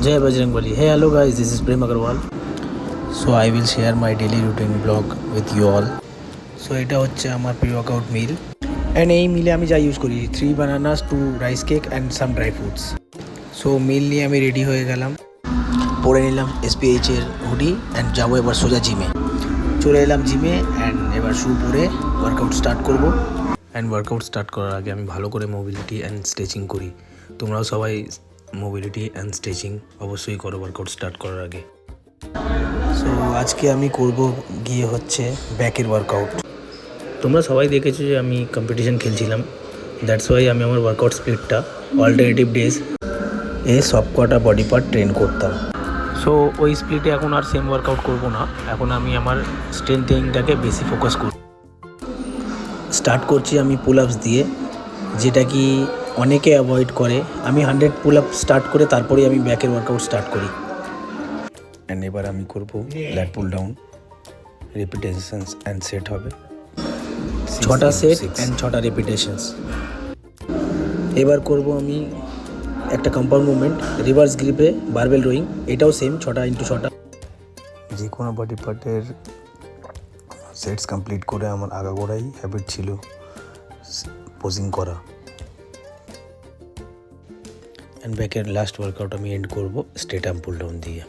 Jai Bajrangbali. Hey, hello guys, this is Prem Agarwal. So I will share my daily routine vlog with you all. So এটা হচ্ছে আমার pre-workout meal. And এই মিলে আমি যা use করি 3 bananas, 2 rice cake and some dry fruits. So মিল নিয়ে আমি রেডি হয়ে গেলাম, পরে নিলাম SPH এর হুডি অ্যান্ড যাবো এবার সোজা জিমে। চলে এলাম জিমে অ্যান্ড এবার শু পরে ওয়ার্কআউট স্টার্ট করব। অ্যান্ড ওয়ার্কআউট স্টার্ট করার আগে আমি ভালো করে মোবিলিটি অ্যান্ড স্ট্রেচিং করি। তোমরাও সবাই মোবিলিটি অ্যান্ড স্ট্রেচিং অবশ্যই করো ওয়ার্কআউট স্টার্ট করার আগে। সো আজকে আমি করব গিয়ে হচ্ছে ব্যাকের ওয়ার্কআউট। তোমরা সবাই দেখেছো যে আমি কম্পিটিশন খেলছিলাম, দ্যাটস ওয়াই আমি আমার ওয়ার্কআউট স্প্লিটটা অল্টারনেটিভ ডেজ এ সব কটা বডি পার্ট ট্রেন করতাম। সো ওই স্প্লিটে এখন আর সেম ওয়ার্কআউট করব না, এখন আমি আমার স্ট্রেংথেনিংটাকে বেশি ফোকাস করব। স্টার্ট করছি আমি পুল আপস দিয়ে, যেটা কি অনেকে অ্যাভয়েড করে। আমি 100 পুল আপ স্টার্ট করে তারপরেই আমি ব্যাকের ওয়ার্কআউট স্টার্ট করি। অ্যান্ড এবার আমি করব lat pull down, repetitions and set হবে 6টা সেট অ্যান্ড 6টা রিপিটেশনস। এবার করব আমি একটা কম্পাউন্ড মুভমেন্ট রিভার্স গ্রিপে বারবেল রোয়িং, এটাও সেম 6টা ইন্টু 6টা। যে কোনো বডি পার্টের সেটস কমপ্লিট করে আমার আগাগোড়াই হ্যাবিট ছিল পোজিং করা। অ্যান্ড ব্যাকের লাস্ট ওয়ার্কআউট আমি এন্ড করব স্ট্রেট আর্ম পুল ডাউন দিয়ে।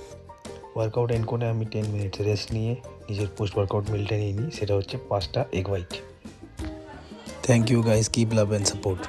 ওয়ার্কআউট এন্ড করে আমি 10 মিনিট রেস্ট নিয়ে নিজের পোস্ট ওয়ার্কআউট মিলটা নিয়ে নিই, সেটা হচ্ছে 5টা egg white. Thank you guys, keep love and support.